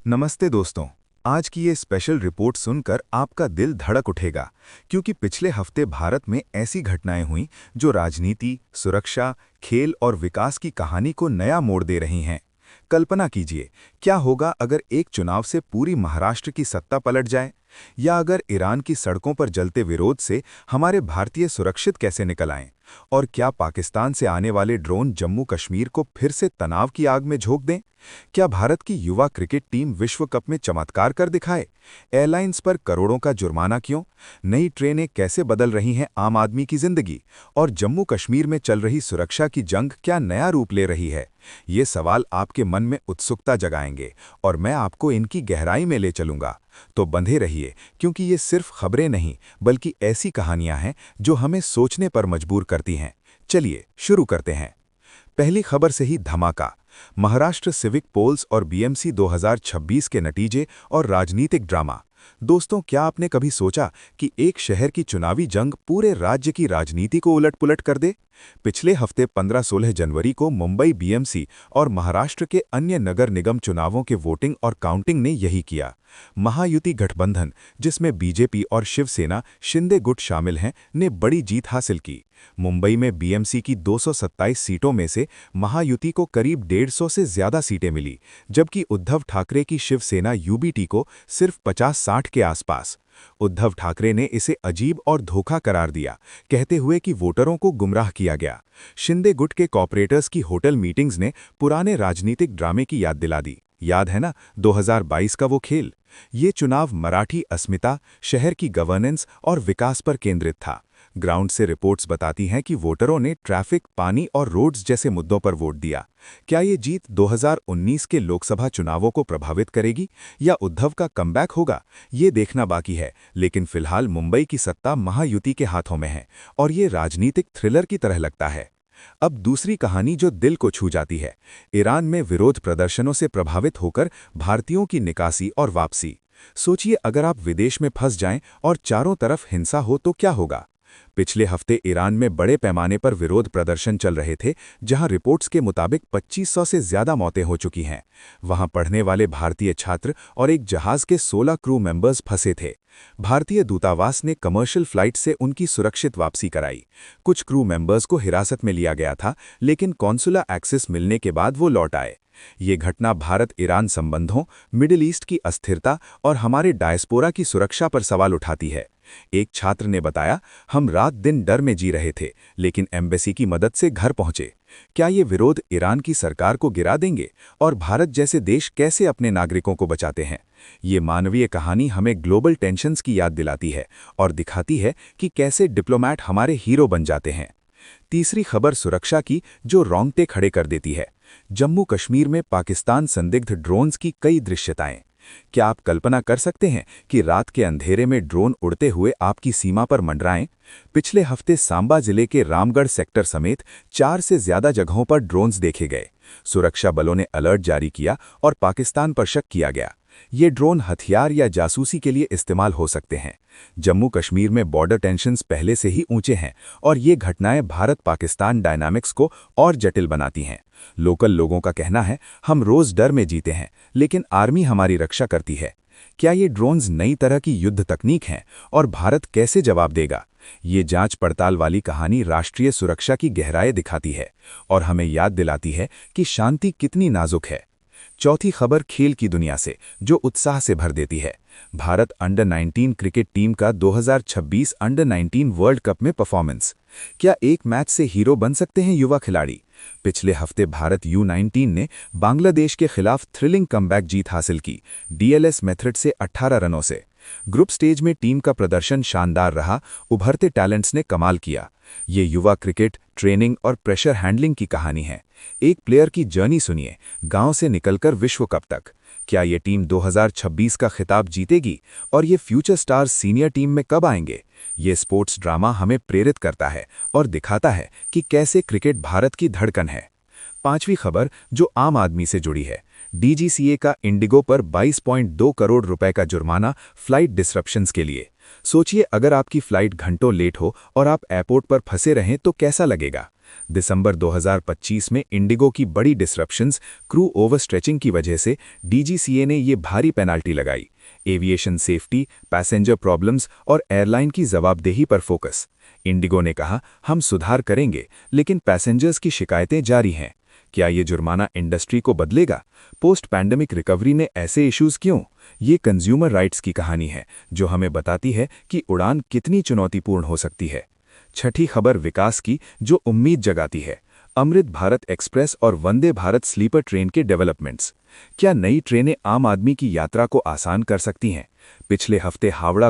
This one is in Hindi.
नमस्ते दोस्तों। आज की ये स्पेशल रिपोर्ट सुनकर आपका दिल धड़क उठेगा, क्योंकि पिछले हफ्ते भारत में ऐसी घटनाएं हुईं जो राजनीति, सुरक्षा, खेल और विकास की कहानी को नया मोड़ दे रही हैं। कल्पना कीजिए, क्या होगा अगर एक चुनाव से पूरी महाराष्ट्र की सत्ता पलट जाए, या अगर ईरान की सड़कों पर जलते विरोध से हमारे भारतीय सुरक्षित कैसे निकल आएं, और क्या पाकिस्तान से आने वाले ड्रोन जम्मू कश्मीर को फिर से तनाव की आग में झोंक दें। क्या भारत की युवा क्रिकेट टीम विश्व कप में चमत्कार कर दिखाए। एयरलाइंस पर करोड़ों का जुर्माना क्यों, नई ट्रेनें कैसे बदल रही हैं आम आदमी की जिंदगी, और जम्मू कश्मीर में चल रही सुरक्षा की जंग क्या नया रूप ले रही है। ये सवाल आपके मन में उत्सुकता जगाएंगे और मैं आपको इनकी गहराई में ले चलूंगा। तो बंधे रहिए, क्योंकि ये सिर्फ खबरें नहीं बल्कि ऐसी कहानियां हैं जो हमें सोचने पर मजबूर करती हैं। चलिए शुरू करते हैं। पहली खबर से ही धमाका। महाराष्ट्र सिविक पोल्स और बीएमसी 2026 के नतीजे और राजनीतिक ड्रामा। दोस्तों, क्या आपने कभी सोचा कि एक शहर की चुनावी जंग पूरे राज्य की राजनीति को उलट-पुलट कर दे। पिछले हफ्ते 15-16 जनवरी को मुंबई बीएमसी और महाराष्ट्र के अन्य नगर निगम चुनावों के वोटिंग और काउंटिंग ने यही किया। महायुति गठबंधन, जिसमें बीजेपी और शिवसेना शिंदे गुट शामिल हैं, ने बड़ी जीत हासिल की। मुंबई में बीएमसी की 227 सीटों में से महायुति को करीब 150 से ज्यादा सीटें मिली, जबकि उद्धव ठाकरे की शिवसेना यूबीटी को सिर्फ 50-60 के आसपास। उद्धव ठाकरे ने इसे अजीब और धोखा करार दिया, कहते हुए कि वोटरों को गुमराह किया गया। शिंदे गुट के कॉर्पोरेटर्स की होटल मीटिंग्स ने पुराने राजनीतिक ड्रामे की याद दिला दी। याद है ना, 2022 का वो खेल। ये चुनाव मराठी अस्मिता, शहर की गवर्नेंस और विकास पर केंद्रित था। ग्राउंड से रिपोर्ट्स बताती हैं कि वोटरों ने ट्रैफिक, पानी और रोड्स जैसे मुद्दों पर वोट दिया। क्या ये जीत 2019 के लोकसभा चुनावों को प्रभावित करेगी या उद्धव का कमबैक होगा, ये देखना बाकी है। लेकिन फिलहाल मुंबई की सत्ता महायुति के हाथों में है और ये राजनीतिक थ्रिलर की तरह लगता है। अब दूसरी कहानी जो दिल को छू जाती है। ईरान में विरोध प्रदर्शनों से प्रभावित होकर भारतीयों की निकासी और वापसी। सोचिए, अगर आप विदेश में फंस जाएं और चारों तरफ हिंसा हो तो क्या होगा। पिछले हफ्ते ईरान में बड़े पैमाने पर विरोध प्रदर्शन चल रहे थे, जहां रिपोर्ट्स के मुताबिक 2500 से ज्यादा मौतें हो चुकी हैं। वहां पढ़ने वाले भारतीय छात्र और एक जहाज के 16 क्रू मेंबर्स फंसे थे। भारतीय दूतावास ने कमर्शियल फ्लाइट से उनकी सुरक्षित वापसी कराई। कुछ क्रू मेंबर्स को हिरासत में लिया गया था, लेकिन कॉन्सुलर एक्सेस मिलने के बाद वो लौट आए। ये घटना भारत ईरान संबंधों, मिडिल ईस्ट की अस्थिरता और हमारे डायस्पोरा की सुरक्षा पर सवाल उठाती है। एक छात्र ने बताया, हम रात दिन डर में जी रहे थे, लेकिन एम्बेसी की मदद से घर पहुंचे। क्या ये विरोध ईरान की सरकार को गिरा देंगे, और भारत जैसे देश कैसे अपने नागरिकों को बचाते हैं। ये मानवीय कहानी हमें ग्लोबल टेंशन्स की याद दिलाती है और दिखाती है कि कैसे डिप्लोमैट हमारे हीरो बन जाते हैं। तीसरी खबर सुरक्षा की, जो रोंगटे खड़े कर देती है। जम्मू कश्मीर में पाकिस्तान संदिग्ध ड्रोन्स की कई दृश्यताएं। क्या आप कल्पना कर सकते हैं कि रात के अंधेरे में ड्रोन उड़ते हुए आपकी सीमा पर मंडराएं। पिछले हफ्ते सांबा जिले के रामगढ़ सेक्टर समेत 4 से ज्यादा जगहों पर ड्रोन्स देखे गए। सुरक्षा बलों ने अलर्ट जारी किया और पाकिस्तान पर शक किया गया। ये ड्रोन हथियार या जासूसी के लिए इस्तेमाल हो सकते हैं। जम्मू कश्मीर में बॉर्डर टेंशन्स पहले से ही ऊंचे हैं और ये घटनाएं भारत-पाकिस्तान डायनामिक्स को और जटिल बनाती हैं। लोकल लोगों का कहना है, हम रोज डर में जीते हैं, लेकिन आर्मी हमारी रक्षा करती है। क्या ये ड्रोन्स नई तरह की युद्ध तकनीक हैं, और भारत कैसे जवाब देगा। ये जांच पड़ताल वाली कहानी राष्ट्रीय सुरक्षा की गहराई दिखाती है और हमें याद दिलाती है कि शांति कितनी नाजुक है। चौथी खबर खेल की दुनिया से, जो उत्साह से भर देती है। भारत अंडर 19 क्रिकेट टीम का 2026 अंडर 19 वर्ल्ड कप में परफॉर्मेंस। क्या एक मैच से हीरो बन सकते हैं युवा खिलाड़ी। पिछले हफ्ते भारत U19 ने बांग्लादेश के खिलाफ थ्रिलिंग कमबैक जीत हासिल की, डीएलएस मेथड से 18 रनों से। ग्रुप स्टेज में टीम का प्रदर्शन शानदार रहा, उभरते टैलेंट्स ने कमाल किया। ये युवा क्रिकेट, ट्रेनिंग और प्रेशर हैंडलिंग की कहानी है। एक प्लेयर की जर्नी सुनिए, गांव से निकलकर विश्व कप तक। क्या ये टीम 2026 का खिताब जीतेगी, और ये फ्यूचर स्टार्स सीनियर टीम में कब आएंगे। ये स्पोर्ट्स ड्रामा हमें प्रेरित करता है और दिखाता है कि कैसे क्रिकेट भारत की धड़कन है। पांचवी खबर, जो आम आदमी से जुड़ी है। डीजीसीए का इंडिगो पर 22.2 करोड़ रुपए का जुर्माना फ्लाइट डिसरप्शंस के लिए। सोचिए, अगर आपकी फ्लाइट घंटों लेट हो और आप एयरपोर्ट पर फंसे रहें तो कैसा लगेगा। दिसंबर 2025 में इंडिगो की बड़ी डिसरप्शंस, क्रू ओवरस्ट्रेचिंग की वजह से डीजीसीए ने ये भारी पेनाल्टी लगाई। एविएशन सेफ्टी, पैसेंजर प्रॉब्लम्स और एयरलाइन की जवाबदेही पर फोकस। इंडिगो ने कहा, हम सुधार करेंगे, लेकिन पैसेंजर्स की शिकायतें जारी हैं। क्या ये जुर्माना इंडस्ट्री को बदलेगा? पोस्ट पैंडेमिक रिकवरी ने ऐसे इश्यूज क्यों? ये कंज्यूमर राइट्स की कहानी है, जो हमें बताती है कि उड़ान कितनी चुनौतीपूर्ण हो सकती है। छठी खबर विकास की, जो उम्मीद जगाती है। अमृत भारत एक्सप्रेस और वंदे भारत स्लीपर ट्रेन के डेवलपमेंट्स। क्या नई ट्रेनें आम आदमी की यात्रा को आसान कर सकती हैं? पिछले हफ्ते हावड़ा